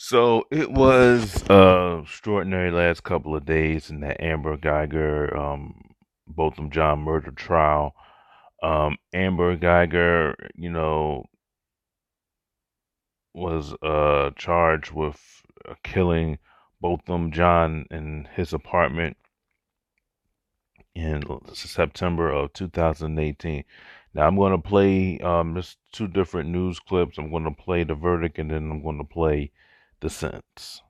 So it was extraordinary last couple of days in the Amber Guyger, Botham John murder trial. Amber Guyger, was charged with killing Botham John in his apartment in September of 2018. Now I'm going to play just two different news clips. I'm going to play the verdict and then I'm going to play the sentence.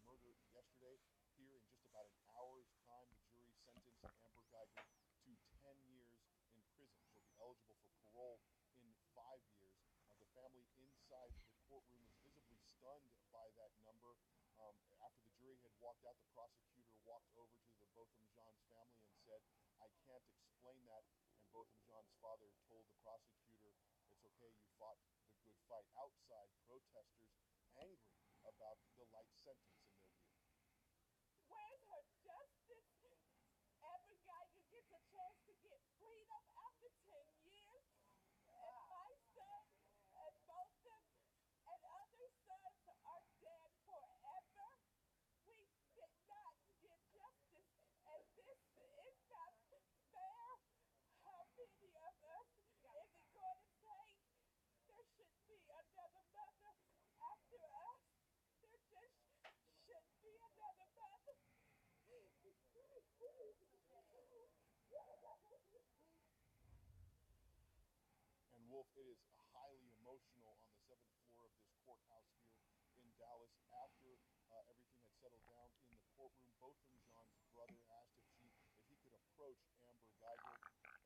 murder yesterday. Here, in just about an hour's time, the jury sentenced Amber Guyger to 10 years in prison. She'll be eligible for parole in 5 years. The family inside the courtroom was visibly stunned by that number. After the jury had walked out, the prosecutor walked over to the Botham Jean's family and said, "I can't explain that." And Botham Jean's father told the prosecutor, "It's okay, you fought the good fight." Outside, protesters angry about the light sentence in their view. Where's her justice? Every guy who gets a chance to get freedom after 10 years. And my son and Botham and other sons are dead forever. We did not get justice, and this is not fair. How many of us is it going to take? There should be another mother after us. There just should be another mother. And Wolf, it is highly emotional on the seventh floor of this courthouse here in Dallas. After everything had settled down in the courtroom, Botham Jean's brother asked if he could approach Amber Guyger,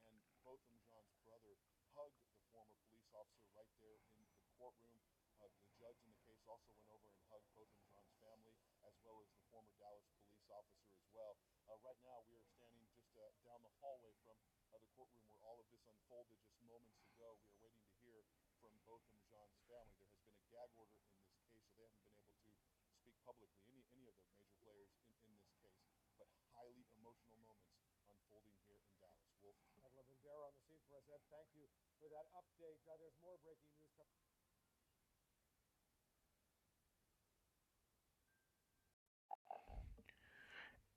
and Botham Jean's brother hugged the former police officer right there in the courtroom. The judge in the case also went over and hugged Botham Jean's family, as well as the former Dallas police officer as well. Right now, we are standing just down the hallway from the courtroom where all of this unfolded just moments ago. We are waiting to hear from Botham Jean's family. There has been a gag order in this case, so they haven't been able to speak publicly, any of the major players in this case. But highly emotional moments unfolding here in Dallas. Wolf. Michael Abundera on the scene for us. Ed, thank you for that update. There's more breaking news coming.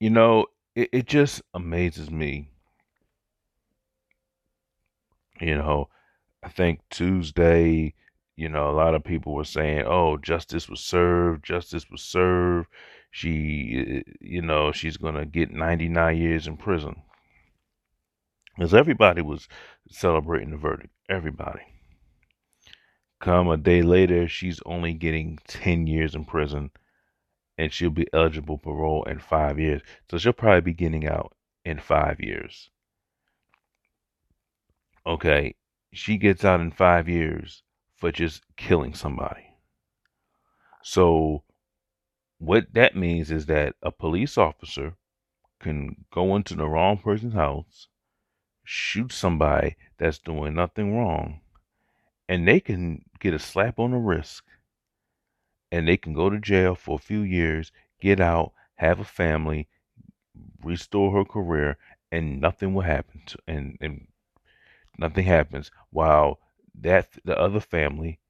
You know, it just amazes me. You know, I think Tuesday, a lot of people were saying, "Oh, justice was served. Justice was served. She's gonna get 99 years in prison." Because everybody was celebrating the verdict. Everybody. Come a day later, she's only getting 10 years in prison, and she'll be eligible for parole in 5 years. So she'll probably be getting out in 5 years. Okay, she gets out in 5 years for just killing somebody. So what that means is that a police officer can go into the wrong person's house, shoot somebody that's doing nothing wrong, and they can get a slap on the wrist, and they can go to jail for a few years, get out, have a family, restore her career, and nothing will happen and nothing happens while that the other family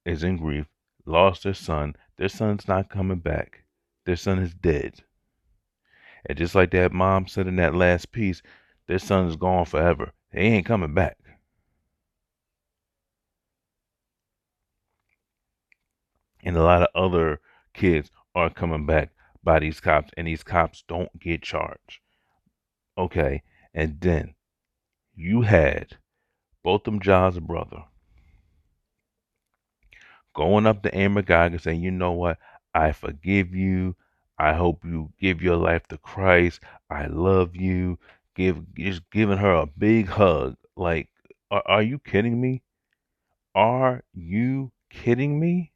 is in grief, lost their son. Their son's not coming back. Their son is dead. And just like that mom said in that last piece, their son is gone forever. He ain't coming back. And a lot of other kids are coming back by these cops, and these cops don't get charged. Okay. And then you had Botham John's brother going up to Amber Guyger saying, "You know what? I forgive you. I hope you give your life to Christ. I love you." Just giving her a big hug. Like, are you kidding me? Are you kidding me?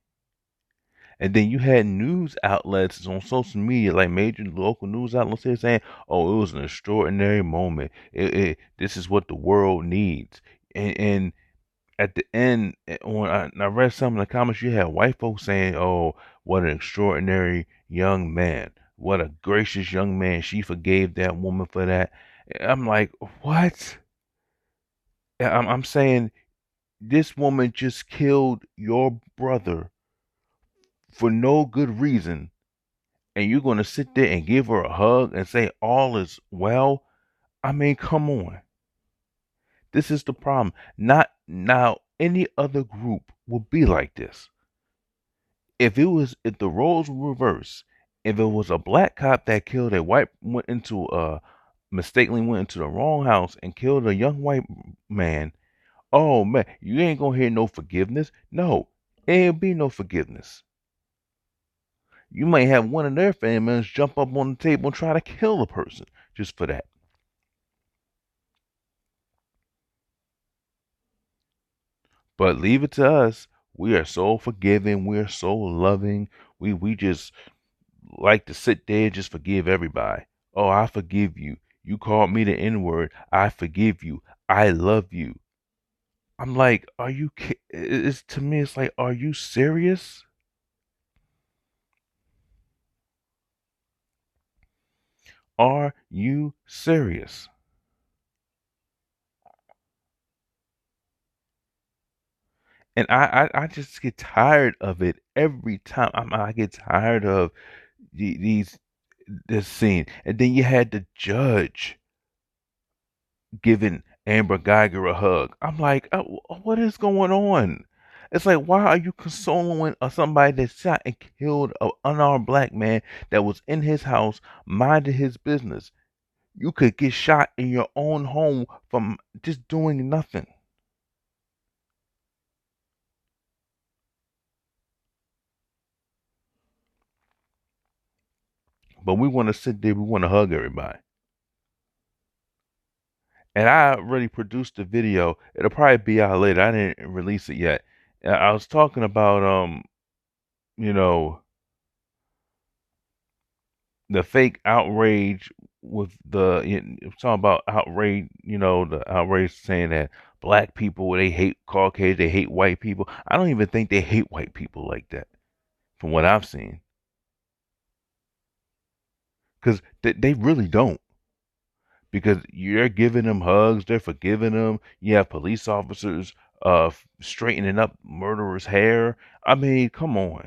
And then you had news outlets on social media, like major local news outlets here saying, "Oh, it was an extraordinary moment. This is what the world needs." And at the end, when I read some of the comments, you had white folks saying, "Oh, what an extraordinary young man. What a gracious young man. She forgave that woman for that." I'm like, what? I'm saying this woman just killed your brother for no good reason, and you're going to sit there and give her a hug and say all is well? I mean, come on. This is the problem. Not now, any other group would be like this. If the roles were reversed, if it was a black cop that killed a white mistakenly went into the wrong house and killed a young white man, oh man, you ain't gonna hear no forgiveness. No, ain't be no forgiveness. You might have one of their family members jump up on the table and try to kill the person just for that. But leave it to us. We are so forgiving. We are so loving. We just like to sit there and just forgive everybody. Oh, I forgive you. You called me the N word. I forgive you. I love you. I'm like, are you? It's to me. It's like, are you serious? Are you serious? And I just get tired of it every time. I get tired of these this scene. And then you had the judge giving Amber Guyger a hug. I'm like, what is going on? It's like, why are you consoling somebody that shot and killed an unarmed black man that was in his house, minding his business? You could get shot in your own home from just doing nothing. But we want to sit there, we want to hug everybody. And I already produced the video. It'll probably be out later. I didn't release it yet. I was talking about you know, the fake outrage with talking about outrage, the outrage saying that black people they hate Caucasians, they hate white people. I don't even think they hate white people like that, from what I've seen, because they really don't. Because you're giving them hugs, they're forgiving them. You have police officers straightening up murderers' hair. I mean, come on.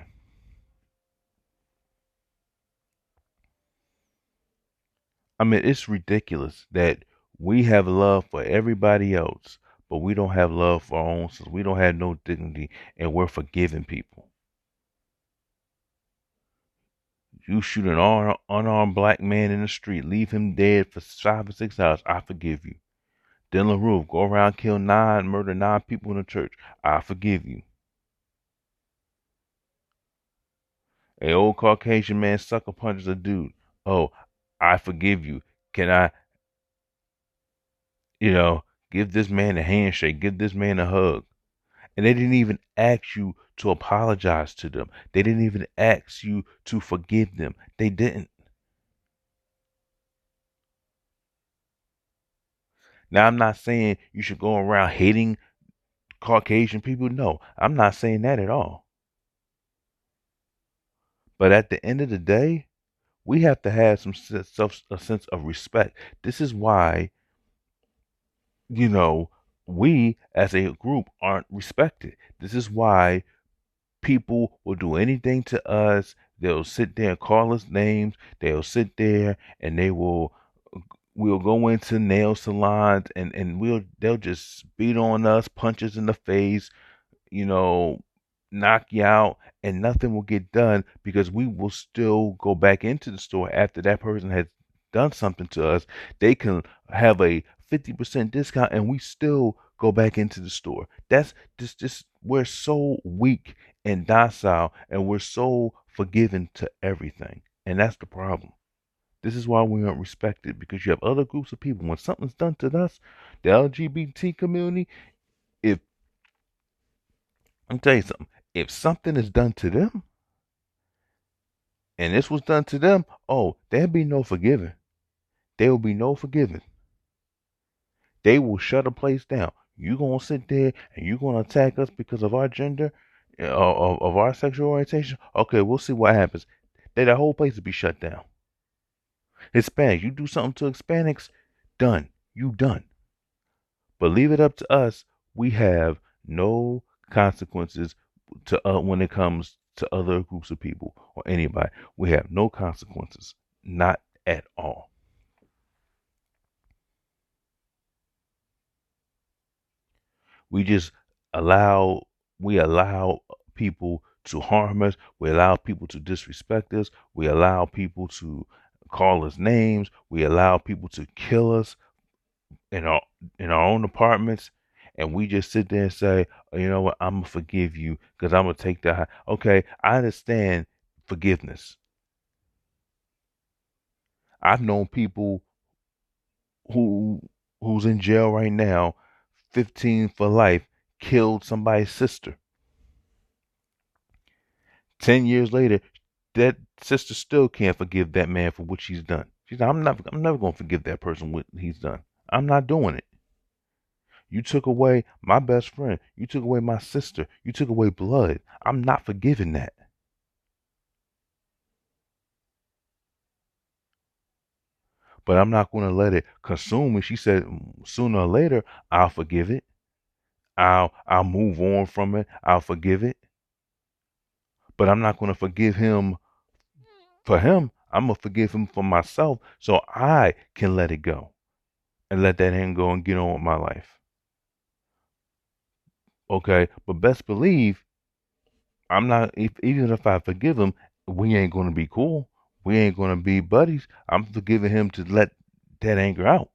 I mean, it's ridiculous that we have love for everybody else, but we don't have love for our own selves. We don't have no dignity, and we're forgiving people. You shoot an unarmed black man in the street, leave him dead for 5 or 6 hours. I forgive you. Dylan Roof, go around, murder 9 people in the church. I forgive you. A old Caucasian man sucker punches a dude. Oh, I forgive you. Can I, you know, give this man a handshake, give this man a hug? And they didn't even ask you to apologize to them. They didn't even ask you to forgive them. They didn't. Now, I'm not saying you should go around hating Caucasian people. No, I'm not saying that at all. But at the end of the day, we have to have a sense of respect. This is why, you know, we as a group aren't respected. This is why people will do anything to us. They'll sit there and call us names. They'll sit there and we'll go into nail salons and they'll just beat on us, punches in the face, you know, knock you out, and nothing will get done because we will still go back into the store after that person has done something to us. They can have a 50% discount and we still go back into the store. That's just we're so weak and docile and we're so forgiving to everything. And that's the problem. This is why we aren't respected because you have other groups of people. When something's done to us, the LGBT community, if I'm tell you something, if something is done to them and this was done to them, oh, there'll be no forgiving. There will be no forgiving. They will shut a place down. You gonna sit there and you gonna attack us because of our gender, of our sexual orientation? Okay, we'll see what happens. That whole place will be shut down. Hispanics, you do something to Hispanics, done. You done. But leave it up to us. We have no consequences to when it comes to other groups of people or anybody. We have no consequences, not at all. We just allow we allow people to harm us. We allow people to disrespect us. We allow people to call us names. We allow people to kill us in our own apartments, and we just sit there and say, oh, you know what, I'm gonna forgive you because I'm gonna take that. Okay, I understand forgiveness. I've known people who who's in jail right now, 15 for life, killed somebody's sister. 10 years later, that sister still can't forgive that man for what she's done. She's like, I'm never gonna forgive that person what he's done. I'm not doing it. You took away my best friend. You took away my sister. You took away blood. I'm not forgiving that. But I'm not going to let it consume me. She said, sooner or later, I'll forgive it. I'll move on from it. I'll forgive it. But I'm not going to forgive him for him. I'm going to forgive him for myself so I can let it go and let that hand go and get on with my life. Okay. But best believe I'm not, even if I forgive him, we ain't going to be cool. We ain't going to be buddies. I'm forgiving him to let that anger out.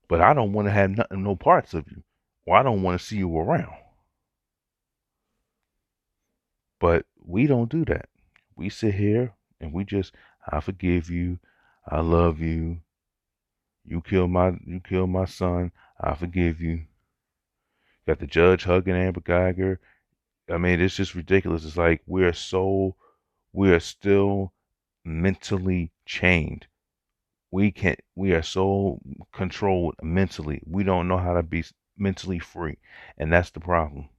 But I don't want to have nothing, no parts of you. Or I don't want to see you around. But we don't do that. We sit here and we just, I forgive you. I love you. You killed my son. I forgive you. Got the judge hugging Amber Guyger. I mean, it's just ridiculous. It's like we are still mentally chained. We are so controlled mentally. We don't know how to be mentally free. And that's the problem.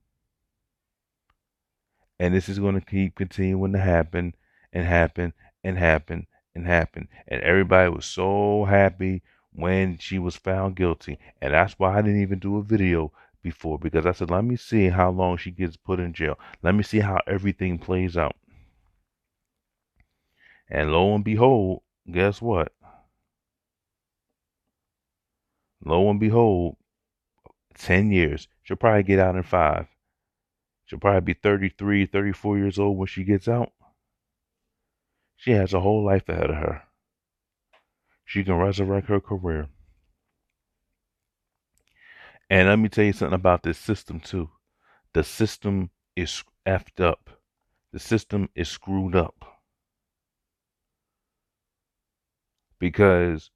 And this is going to keep continuing to happen and happen and happen and happen. And everybody was so happy when she was found guilty. And that's why I didn't even do a video before, because I said, let me see how long she gets put in jail. Let me see how everything plays out. And lo and behold, guess what? Lo and behold, 10 years. She'll probably get out in 5. She'll probably be 33, 34 years old when she gets out. She has a whole life ahead of her. She can resurrect her career. And let me tell you something about this system too. The system is effed up. The system is screwed up because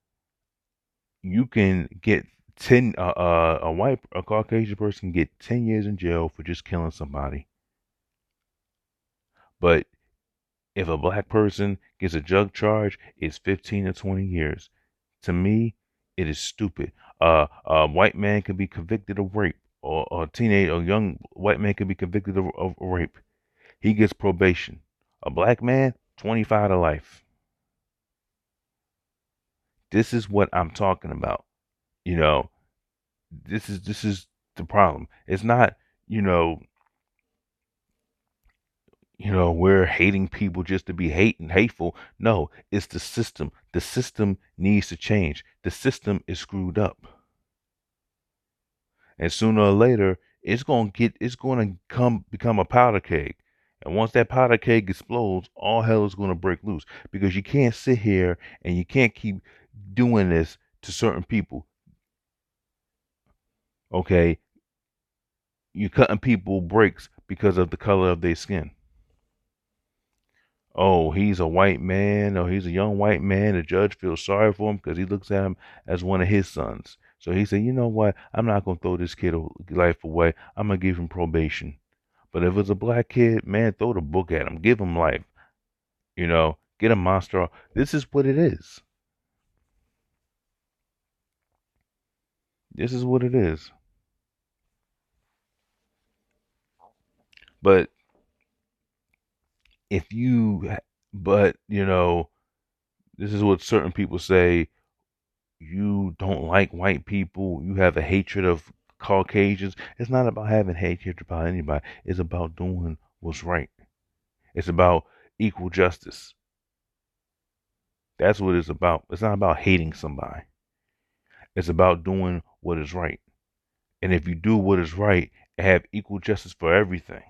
you can get 10 a Caucasian person can get 10 years in jail for just killing somebody. But if a black person gets a drug charge, it's 15 to 20 years. To me, it is stupid. A white man can be convicted of rape, or a young white man can be convicted of rape. He gets probation. A black man, 25 to life. This is what I'm talking about. You know, this is the problem. It's not, you know, we're hating people just to be hateful. No, it's the system. The system needs to change. The system is screwed up. And sooner or later, it's gonna come become a powder keg. And once that powder keg explodes, all hell is gonna break loose. Because you can't sit here and you can't keep doing this to certain people. Okay, you cutting people breaks because of the color of their skin. Oh, he's a white man, or he's a young white man. The judge feels sorry for him because he looks at him as one of his sons. So he said, you know what? I'm not going to throw this kid life away. I'm going to give him probation. But if it's a black kid, man, throw the book at him. Give him life. Get a monster. This is what it is. This is what it is. But if you, but, this is what certain people say. You don't like white people, you have a hatred of Caucasians. It's not about having hatred about anybody. It's about doing what's right. It's about equal justice. That's what it's about. It's not about hating somebody. It's about doing what is right. And if you do what is right and have equal justice for everything,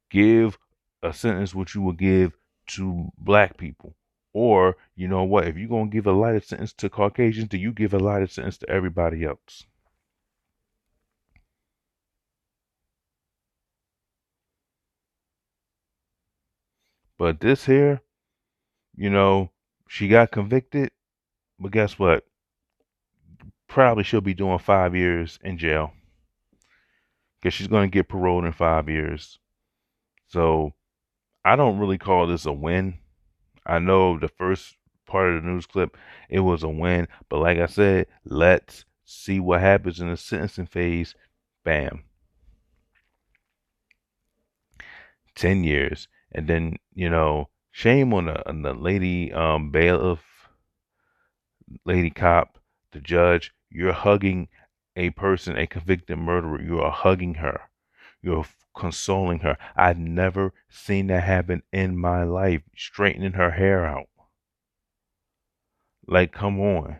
give a sentence what you would give to black people. Or, you know what, if you're going to give a lighter sentence to Caucasians, do you give a lighter sentence to everybody else? But this here, you know, she got convicted, but guess what? Probably she'll be doing 5 years in jail because she's going to get paroled in 5 years. So I don't really call this a win. I know the first part of the news clip, it was a win, but like I said, let's see what happens in the sentencing phase. Bam, 10 years. And then, shame on the lady bailiff, lady cop, the judge. You're hugging a person, a convicted murderer. You are hugging her. You're consoling her. I've never seen that happen in my life. Straightening her hair out. Like, come on.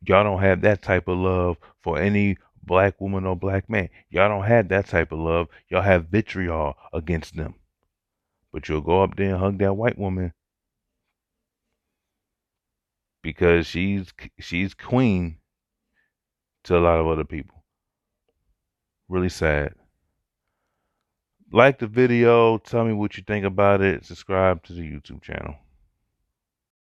Y'all don't have that type of love for any black woman or black man. Y'all don't have that type of love. Y'all have vitriol against them. But you'll go up there and hug that white woman because she's queen to a lot of other people. Really sad. Like the video, tell me what you think about it, subscribe to the YouTube channel.